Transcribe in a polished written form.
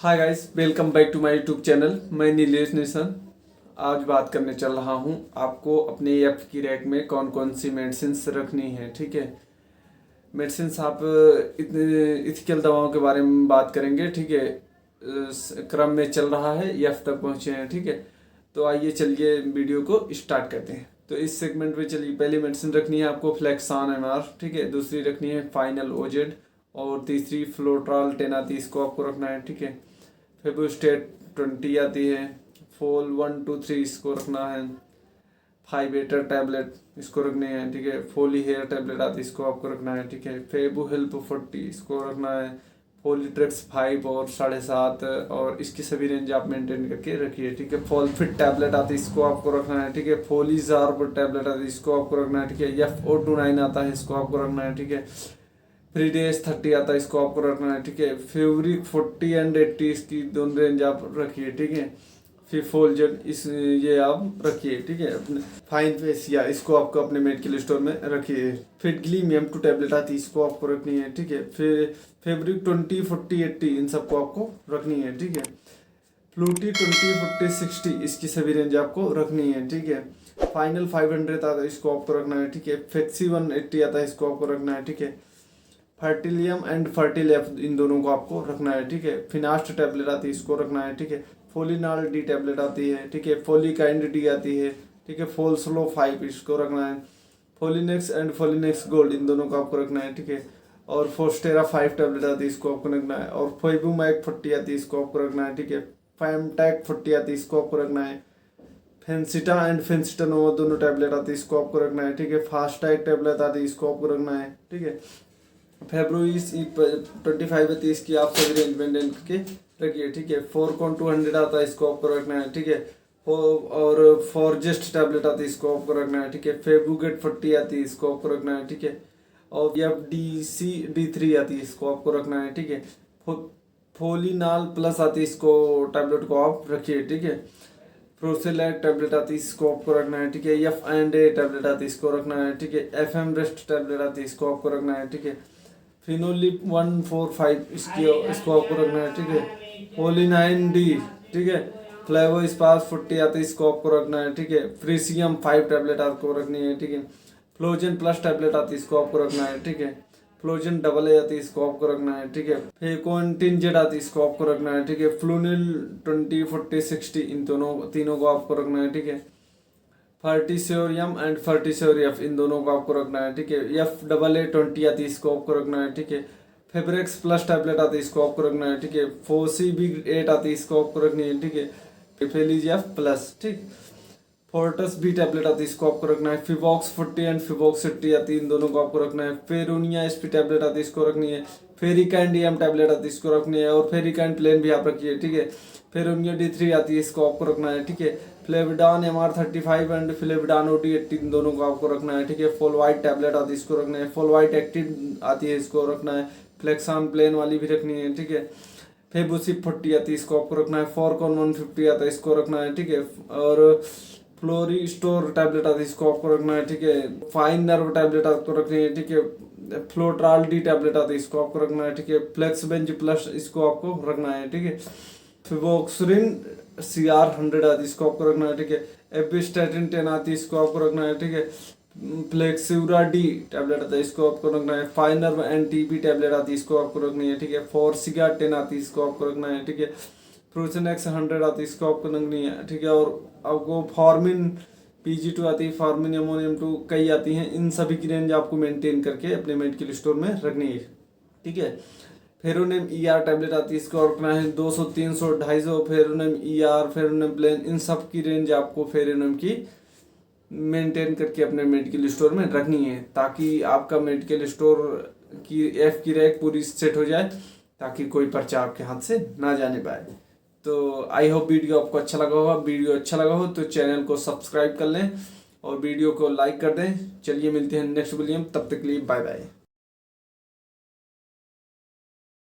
Hi guys, welcome back to my YouTube channel. मैं Nilesh Neesham. आज बात करने चल रहा हूँ आपको अपने एफ की रैक में कौन कौन सी मेडिसिन्स रखनी है। ठीक है, मेडिसिन्स आप इतने इथिकल दवाओं के बारे में बात करेंगे। ठीक है, क्रम में चल रहा है, एफ तक पहुँचे हैं। ठीक है, तो आइए चलिए वीडियो को स्टार्ट करते हैं। तो इस सेगमेंट में चलिए, पहली मेडिसिन रखनी है आपको फ्लेक्सान एम आर। ठीक है, दूसरी रखनी है फाइनल ओजेड और तीसरी फ्लोट्राल 10 आती है, इसको आपको रखना है। ठीक है, फेबुस्टेट 20 आती है, फोल 1 2 3 इसको रखना है, 5 एटर टैबलेट इसको रखने हैं। ठीक है, फोली हेयर टैबलेट आती है, इसको आपको रखना है। ठीक है, फेबू हेल्प 40 इसको रखना है, फोलिट्रिक्स 5 और 7.5 और इसकी सभी रेंज आप मेंटेन करके रखिए। ठीक है, फॉलफिट टैबलेट आती है, इसको आपको रखना है। ठीक है, फोलीजार्ब टैबलेट आती है, इसको आपको रखना है। ठीक है, FO29 आता है, इसको आपको रखना है। ठीक है, फ्रीडेज 30 आता है, इसको आपको रखना है। ठीक है, फेवरिक 40 एंड 80 इसकी दोनों रेंज आप रखिए। ठीक है, फिर फोलजेट इस ये आप रखिए। ठीक है, अपने फाइन फेसिया इसको आपको अपने मेडिकल स्टोर में रखिए। फिर ग्लीम M2 टैबलेट आती है, इसको आपको रखनी है। ठीक है, फिर फेब्रिक 20 40 80 इन सबको आपको रखनी है। ठीक है, फ्लूटी 20 40 60 इसकी सभी रेंज आपको रखनी है। ठीक है, फाइनल 500 आता है, इसको आपको रखना है। ठीक है, फेक्सी 180 आता है, इसको आपको रखना है। ठीक है, फर्टिलियम एंड फर्टिलेफ इन दोनों को आपको रखना है। ठीक है, फिनास्ट टैबलेट आती है, इसको रखना है। ठीक है, फोलिनाल डी टैबलेट आती है। ठीक है, फोलिकाइंड डी आती है। ठीक है, फोलस्लो 5 इसको रखना है। फोलिनेक्स एंड फोलिनेक्स गोल्ड इन दोनों को आपको रखना है। ठीक है, और फोस्टेरा 5 टैबलेट आती है, इसको आपको रखना है। और फोइबुमैक 40 आती है, इसको आपको रखना है। ठीक है, फैमटैक 40 आती है, इसको आपको रखना है। फेंसिटा एंड फेंसिटानोवा दोनों टैबलेट आती है, इसको आपको रखना है। ठीक है, फास्टैग टैबलेट आती है, इसको आपको रखना है। ठीक है, फेब्रुइस 25 है, 30 की आप सभी रेंज मेंटेन करके रखिए। ठीक है, 4 200 आता है, इसको आपको रखना है। ठीक है, और फॉरजेस्ट टैबलेट आती है, इसको आपको रखना है। ठीक है, फेबुगेट 40 आती है, इसको आपको रखना है। ठीक है, और FDC D3 आती है, इसको आपको रखना है। ठीक है, फोलिनाल प्लस आती है, इसको टैबलेट को आप रखिए। ठीक है, प्रोसेलैक टैबलेट आती है, इसको आपको रखना है। ठीक है, F&A टैबलेट आती है, इसको रखना है। ठीक है, FM रेस्ट टैबलेट आती है, इसको आपको रखना है। ठीक है, फिनोलिप 145 इसको आपको रखना है। ठीक है, पोलिनाइन डी। ठीक है, फ्लेवो स्पास 40 आती है, इसको आपको रखना है। ठीक है, फ्रीसियम 5 टैबलेट आपको रखनी है। ठीक है, फ्लोजन प्लस टैबलेट आती है, इसको आपको रखना है। ठीक है, फ्लोजन AA आती है, इसको आपको रखना है। ठीक है, फेकोंटिनजेड आती है, इसको आपको रखना है। ठीक है, फ्लूनिल 20 40 60 इन तीनों को आपको रखना है। ठीक है, फर्टिसोरियम एंड फर्टिसोरियफ इन दोनों को आपको रखना है। ठीक है, FAA 20 आती है, इसको आपको रखना है। ठीक है, फेब्रेक्स प्लस टैबलेट आती है, इसको आपको रखना है। ठीक है, फोसी बिग 8 आती है, इसको आपको रखनी है। ठीक है, फेलिजियफ प्लस। ठीक, फोर्टस बी टैबलेट आती है, इसको आपको रखना है। फिवॉक्स 40 एंड फिवॉक्स 80 आती है, इन दोनों को आपको रखना है। फेरोनिया SP टैबलेट आती है, इसको रखनी है। फेरिकाइन DM टैबलेट आती है, इसको रखनी है। और फेरिकाइन प्लेन भी आप रखिए। ठीक है, फेरोनिया D3 आती है, इसको आपको रखना है। ठीक है, फ्लेविडान MR35 एंड फ्लेविडान OT80 इन दोनों को आपको रखना है। ठीक है, फोलवाइट टैबलेट आती है, इसको रखना है। फोलवाइट एक्टिव आती है, इसको रखना है। फ्लेक्सान प्लेन वाली भी रखनी है। ठीक है, फेबुसिप 40 आती है, इसको आपको रखना है। फॉरकॉन 150 आता है, इसको रखना है। ठीक है, और फ्लोरी स्टोर टैबलेट आती है, इसको आपको रखना है। ठीक है, फाइन नर्व टैबलेट आपको रखनी है। ठीक है, फ्लोट्राल D टैबलेट आती है, इसको आपको रखना है। ठीक है, फ्लेक्सबेंज प्लस इसको आपको रखना है। ठीक है, फिवोक्सरिन CR 100 आती है, इसको आपको रखना है। ठीक है, एपिस्टेटिन 10 आती है, इसको आपको रखना है। ठीक है, फ्लेक्सिवरा D टैबलेट आता है, इसको आपको रखना है। फाइनर एंड TB टैबलेट आती है, इसको आपको रखनी है। ठीक है, फोर्सिगा 10 आती है, इसको आपको रखना है। ठीक है, फ्रूसनेक्स 100 आती है, इसको आपको रखनी है। ठीक है, और आपको फॉर्मिन PG2 आती है, फॉर्मिन अमोनियम 2 कई आती हैं, इन सभी की रेंज आपको मेंटेन करके अपने मेडिकल स्टोर में रखनी है। ठीक है, फेरोनेम ER टैबलेट आती है, इसको रखना है। 200 300 250 फेरोनेम ER फेरोनेम प्लेन इन सब की रेंज आपको फेरोनेम की मेंटेन करके अपने मेडिकल स्टोर में रखनी है, ताकि आपका मेडिकल स्टोर की F की रैक पूरी सेट हो जाए, ताकि कोई पर्चा आपके हाथ से ना जाने पाए। तो आई होप वीडियो आपको अच्छा लगा होगा। वीडियो अच्छा लगा हो तो चैनल को सब्सक्राइब कर लें और वीडियो को लाइक कर दें। चलिए मिलते हैं नेक्स्ट वीडियो में, तब तक के लिए बाय बाय।